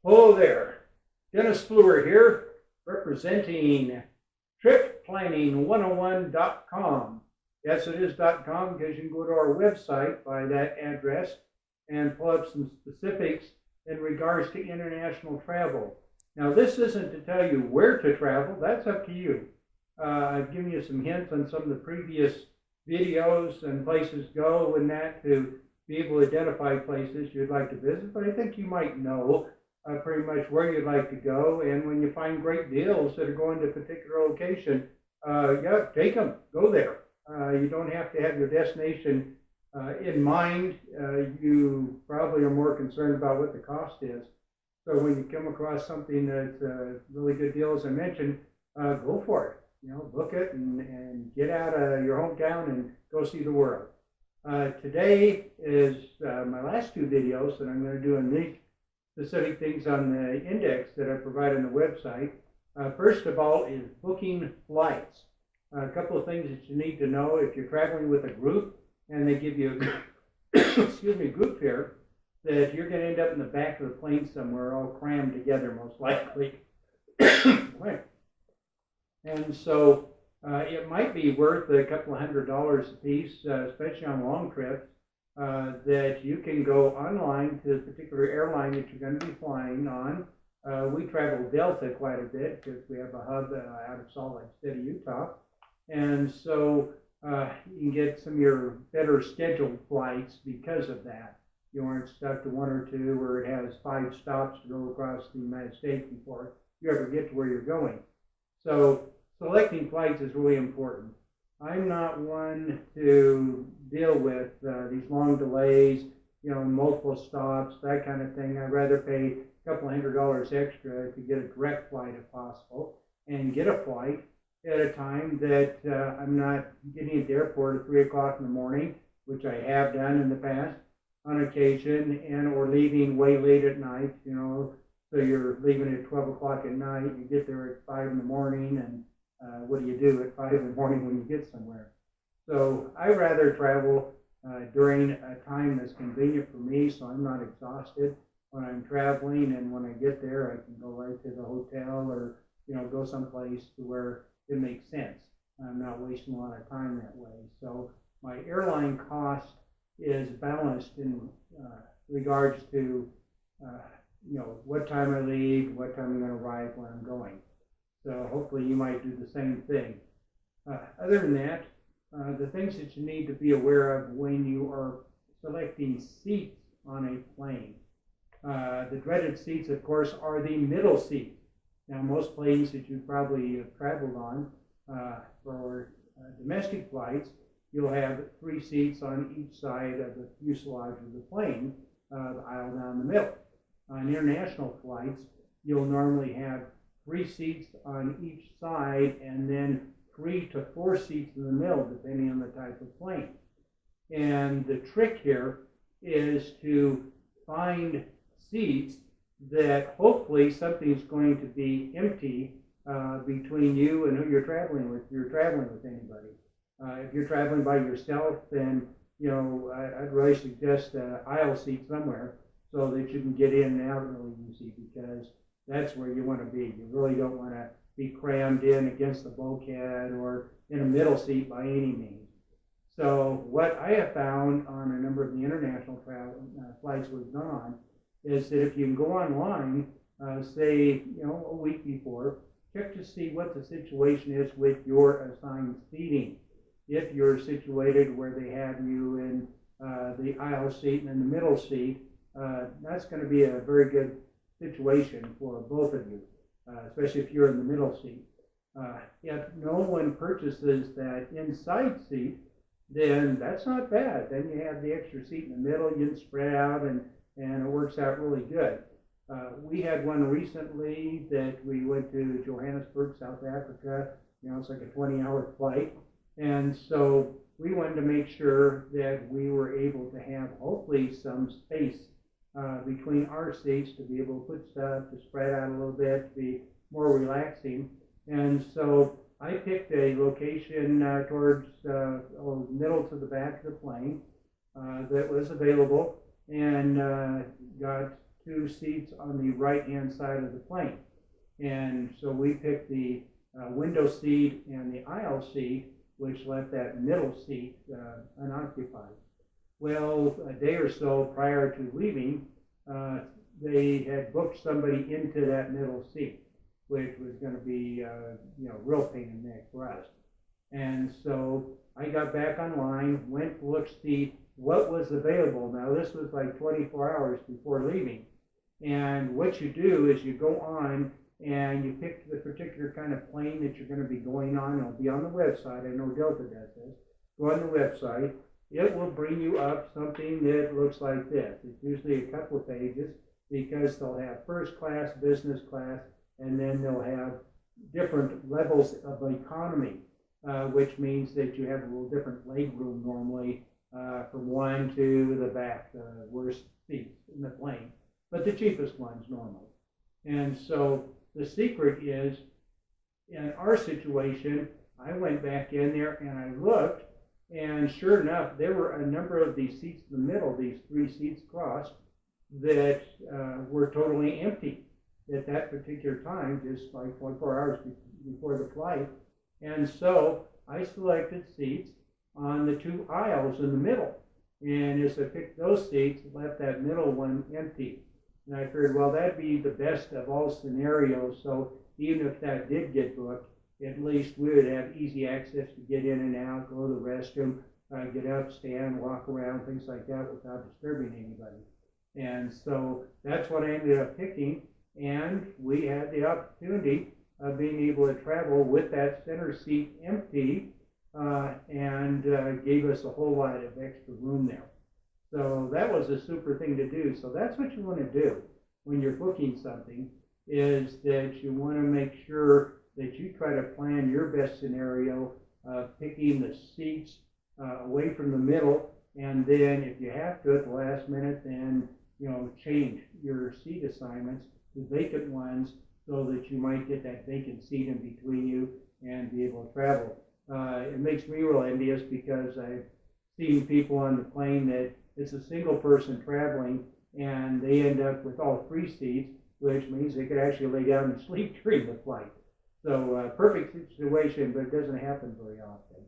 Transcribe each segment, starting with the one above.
Hello there, Dennis Fluer here, representing Tripplanning101.com. Yes, it is .com because you can go to our website by that address and pull up some specifics in regards to international travel. Now, this isn't to tell you where to travel, that's up to you. I've given you some hints on some of the previous videos and places to go and that to be able to identify places you'd like to visit, but I think you might know pretty much where you'd like to go, and when you find great deals that are going to a particular location, yeah, take them, go there. You don't have to have your destination in mind. You probably are more concerned about what the cost is. So when you come across something that's a really good deal, as I mentioned, go for it. You know, book it and get out of your hometown and go see the world. Today is my last two videos that I'm going to do on these specific things on the index that I provide on the website. First of all is booking flights. A couple of things that you need to know if you're traveling with a group and they give you a group fare, that you're going to end up in the back of the plane somewhere all crammed together most likely. And so it might be worth a couple of $100s a piece, especially on long trips, that you can go online to the particular airline that you're going to be flying on. We travel Delta quite a bit because we have a hub out of Salt Lake City, Utah. And so you can get some of your better scheduled flights because of that. You aren't stuck to one or two where it has 5 stops to go across the United States before you ever get to where you're going. So selecting flights is really important. I'm not one to deal with these long delays, multiple stops, that kind of thing. I'd rather pay a couple $100 extra to get a direct flight if possible, and get a flight at a time that I'm not getting at the airport at 3 o'clock in the morning, which I have done in the past on occasion, and or leaving way late at night, so you're leaving at 12 o'clock at night, you get there at 5 in the morning, and what do you do at 5 in the morning when you get somewhere? So I'd rather travel during a time that's convenient for me, so I'm not exhausted when I'm traveling, and when I get there, I can go right to the hotel or go someplace to where it makes sense. I'm not wasting a lot of time that way. So my airline cost is balanced in regards to what time I leave, what time I'm going to arrive, where I'm going. So hopefully you might do the same thing. Other than that, the things that you need to be aware of when you are selecting seats on a plane. The dreaded seats, of course, are the middle seats. Now, most planes that you probably have traveled on for domestic flights, you'll have 3 seats on each side of the fuselage of the plane, the aisle down the middle. On international flights, you'll normally have 3 seats on each side and then 3 to 4 seats in the middle, depending on the type of plane. And the trick here is to find seats that hopefully something's going to be empty between you and who you're traveling with. If you're traveling with anybody. If you're traveling by yourself, then I'd really suggest an aisle seat somewhere so that you can get in and out really easy, because that's where you want to be. You really don't want to be crammed in against the bulkhead or in a middle seat by any means. So what I have found on a number of the international travel flights we've gone on is that if you can go online, say a week before, check to see what the situation is with your assigned seating. If you're situated where they have you in the aisle seat and in the middle seat, that's going to be a very good situation for both of you, especially if you're in the middle seat. If no one purchases that inside seat, then that's not bad. Then you have the extra seat in the middle, you can spread out, and it works out really good. We had one recently that we went to Johannesburg, South Africa. It's like a 20-hour flight. And so we wanted to make sure that we were able to have hopefully some space between our seats to be able to put stuff, to spread out a little bit, to be more relaxing. And so I picked a location towards middle to the back of the plane that was available, and got two seats on the right-hand side of the plane. And so we picked the window seat and the aisle seat, which left that middle seat unoccupied. Well, a day or so prior to leaving, they had booked somebody into that middle seat, which was going to be, real pain in the neck for us. And so I got back online, went to look to see what was available. Now, this was like 24 hours before leaving. And what you do is you go on and you pick the particular kind of plane that you're going to be going on. It'll be on the website. I know Delta does this. Go on the website. It will bring you up something that looks like this. It's usually a couple of pages because they'll have first class, business class, and then they'll have different levels of economy, which means that you have a little different leg room normally from one to the back, the worst seats in the plane, but the cheapest ones normally. And so the secret is, in our situation, I went back in there and I looked, and sure enough, there were a number of these seats in the middle, these three seats across, that were totally empty at that particular time, just like 24 hours before the flight. And so I selected seats on the two aisles in the middle. And as I picked those seats, left that middle one empty. And I figured, well, that'd be the best of all scenarios. So even if that did get booked, at least we would have easy access to get in and out, go to the restroom, get up, stand, walk around, things like that without disturbing anybody. And so that's what I ended up picking. And we had the opportunity of being able to travel with that center seat empty and gave us a whole lot of extra room there. So that was a super thing to do. So that's what you want to do when you're booking something, is that you want to make sure that you try to plan your best scenario of picking the seats away from the middle, and then if you have to at the last minute, then change your seat assignments to vacant ones so that you might get that vacant seat in between you and be able to travel. It makes me real envious because I've seen people on the plane that it's a single person traveling and they end up with all three seats, which means they could actually lay down and sleep during the flight. So perfect situation, but it doesn't happen very often.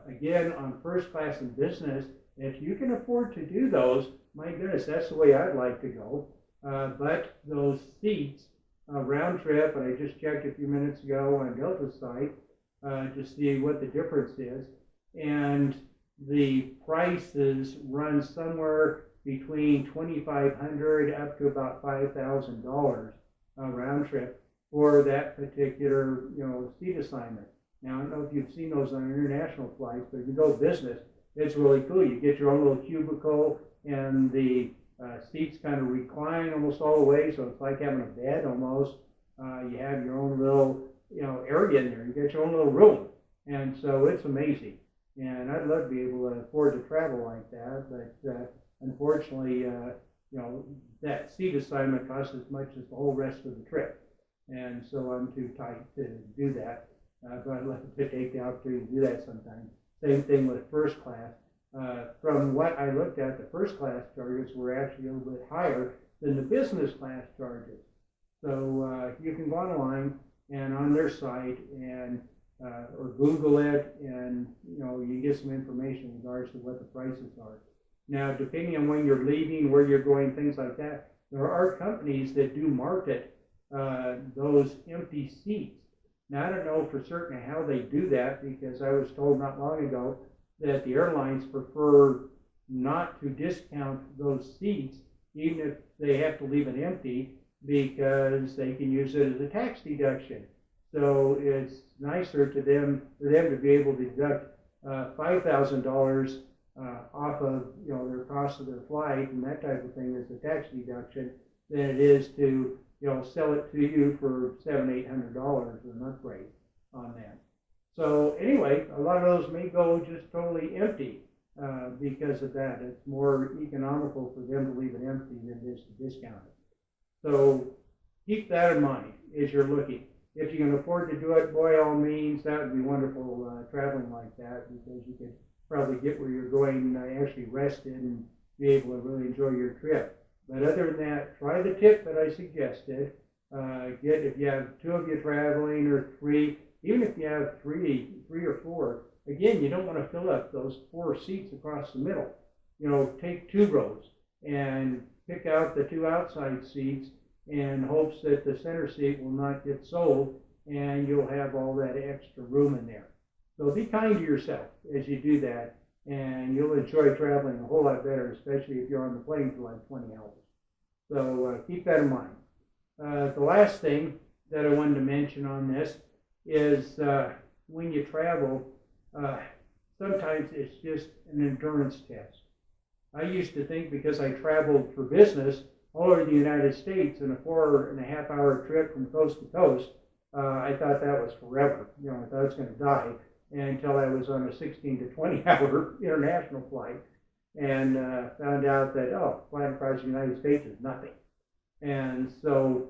Again, on first class and business, if you can afford to do those, my goodness, that's the way I'd like to go. But those seats, round trip, and I just checked a few minutes ago on Delta's site to see what the difference is, and the prices run somewhere between $2,500 up to about $5,000 round trip for that particular seat assignment. Now I don't know if you've seen those on international flights, but if you go business, it's really cool. You get your own little cubicle, and the seats kind of recline almost all the way, so it's like having a bed almost. You have your own little area in there. You get your own little room, and so it's amazing. And I'd love to be able to afford to travel like that, but unfortunately, that seat assignment costs as much as the whole rest of the trip, and so I'm too tight to do that. But I'd love to take the opportunity to do that sometime. Same thing with first class. From what I looked at, the first class charges were actually a little bit higher than the business class charges. So you can go online and on their site and or Google it, and you get some information in regards to what the prices are. Now, depending on when you're leaving, where you're going, things like that, there are companies that do market those empty seats. Now, I don't know for certain how they do that, because I was told not long ago that the airlines prefer not to discount those seats, even if they have to leave it empty, because they can use it as a tax deduction. So it's nicer to them for them to be able to deduct $5,000 off of their cost of their flight and that type of thing as a tax deduction than it is to sell it to you for $700-800 an upgrade on that. So anyway, a lot of those may go just totally empty because of that. It's more economical for them to leave it empty than it is to discount it. So keep that in mind as you're looking. If you can afford to do it, by all means, that would be wonderful traveling like that, because you could probably get where you're going actually rested and be able to really enjoy your trip. But other than that, try the tip that I suggested. If you have two of you traveling or three, even if you have three or four, again, you don't want to fill up those 4 seats across the middle. Take 2 rows and pick out the 2 outside seats in hopes that the center seat will not get sold and you'll have all that extra room in there. So be kind to yourself as you do that, and you'll enjoy traveling a whole lot better, especially if you're on the plane for like 20 hours. So keep that in mind. The last thing that I wanted to mention on this is when you travel, sometimes it's just an endurance test. I used to think because I traveled for business all over the United States in a 4.5-hour trip from coast to coast, I thought that was forever. I thought I was going to die until I was on a 16 to 20-hour international flight and found out that, flying across the United States is nothing. And so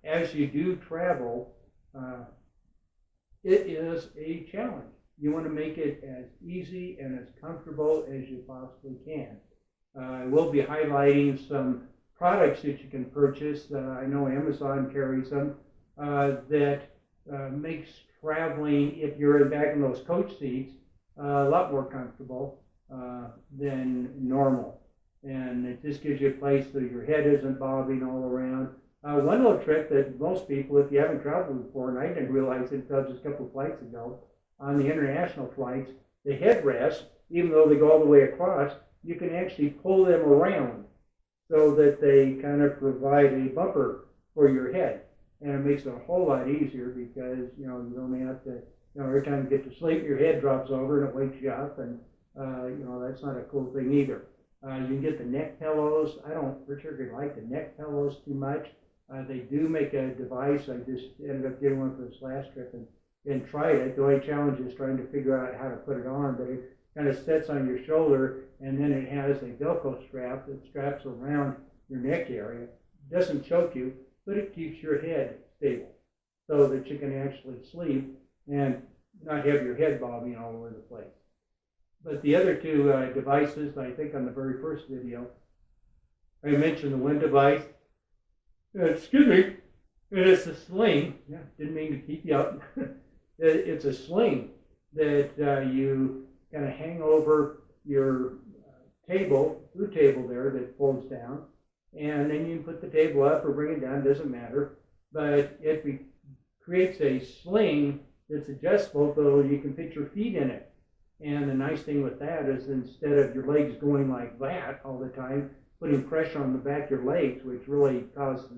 as you do travel, it is a challenge. You want to make it as easy and as comfortable as you possibly can. We'll be highlighting some products that you can purchase. I know Amazon carries them that makes traveling, if you're back in those coach seats, a lot more comfortable than normal. And it just gives you a place so your head isn't bobbing all around. One little trick that most people, if you haven't traveled before, and I didn't realize it until just a couple of flights ago, on the international flights, the headrests, even though they go all the way across, you can actually pull them around so that they kind of provide a bumper for your head. And it makes it a whole lot easier because, you don't have to, every time you get to sleep, your head drops over and it wakes you up. And, that's not a cool thing either. You can get the neck pillows. I don't particularly like the neck pillows too much. They do make a device. I just ended up getting one for this last trip and tried it. The only challenge is trying to figure out how to put it on, but it kind of sits on your shoulder, and then it has a Velcro strap that straps around your neck area. It doesn't choke you, but it keeps your head stable so that you can actually sleep and not have your head bobbing all over the place. But the other 2 devices, I think on the very first video, I mentioned the one device. Excuse me, it's a sling. Yeah, didn't mean to keep you up. It's a sling that you kind of hang over your table, blue table there that folds down, and then you can put the table up or bring it down, doesn't matter. But it creates a sling that's adjustable so you can fit your feet in it. And the nice thing with that is instead of your legs going like that all the time, putting pressure on the back of your legs, which really causes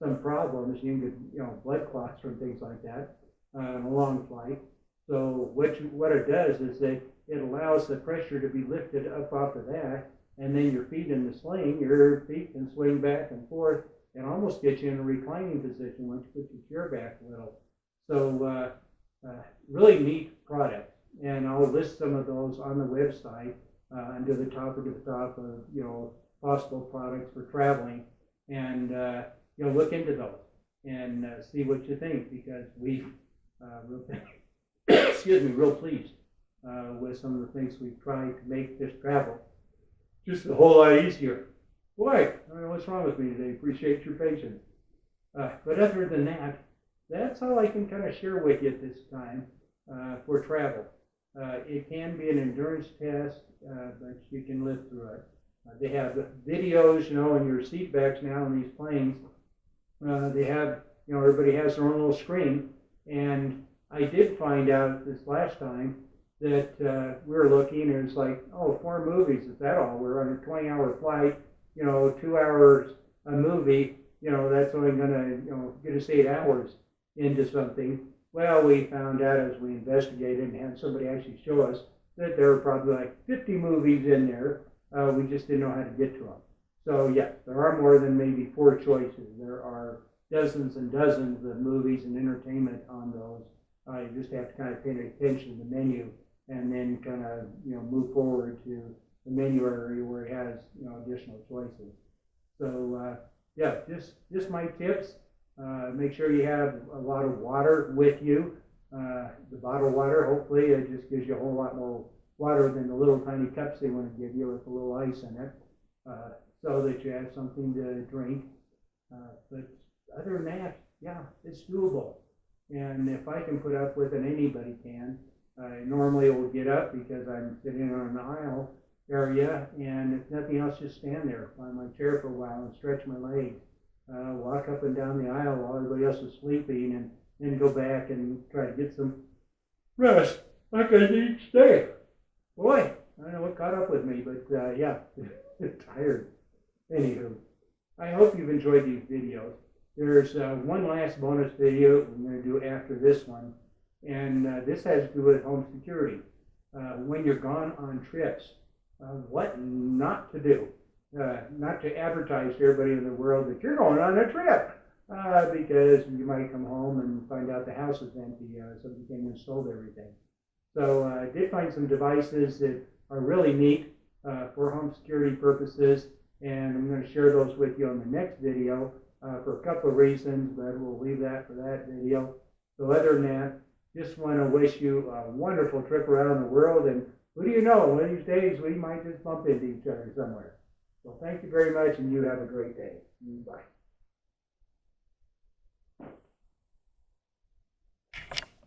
some problems. You can get blood clots from things like that on a long flight. So what it does is that it allows the pressure to be lifted up off of that, and then your feet in the sling, your feet can swing back and forth and almost get you in a reclining position once you put your chair back a little. So really neat product. And I'll list some of those on the website under the top of possible products for traveling, and look into those and see what you think, because we real pleased with some of the things we've tried to make this travel just a whole lot easier. Boy, I don't know what's wrong with me today. Appreciate your patience. But other than that, that's all I can kind of share with you at this time for travel. It can be an endurance test, but you can live through it. They have videos, in your seat backs now in these planes. They have, everybody has their own little screen. And I did find out this last time that we were looking, and it's like, 4 movies, is that all? We're on a 20-hour flight, 2 hours a movie, that's only going to, get us 8 hours into something. Well, we found out as we investigated and had somebody actually show us that there were probably like 50 movies in there. We just didn't know how to get to them. So, yes, there are more than maybe 4 choices. There are dozens and dozens of movies and entertainment on those. You just have to kind of pay attention to the menu and then kind of, move forward to the menu area where it has, additional choices. So, just my tips. Make sure you have a lot of water with you. The bottled water, hopefully, it just gives you a whole lot more water than the little tiny cups they want to give you with a little ice in it. so that you have something to drink. But other than that, yeah, it's doable. And if I can put up with it, anybody can. I normally will get up because I'm sitting on an aisle area, and if nothing else, just stand there on my chair for a while and stretch my legs. Walk up and down the aisle while everybody else is sleeping, and then go back and try to get some rest like I do each day. Boy, I don't know what caught up with me, but yeah, tired. Anywho, I hope you've enjoyed these videos. There's one last bonus video we're going to do after this one, and this has to do with home security. When you're gone on trips, what not to do. Not to advertise to everybody in the world that you're going on a trip, because you might come home and find out the house is empty, somebody came and stole everything. So I did find some devices that are really neat for home security purposes, and I'm going to share those with you on the next video for a couple of reasons, but we'll leave that for that video. So other than that, just want to wish you a wonderful trip around the world, and who do you know, one of these days we might just bump into each other somewhere. So thank you very much, and you have a great day. Bye.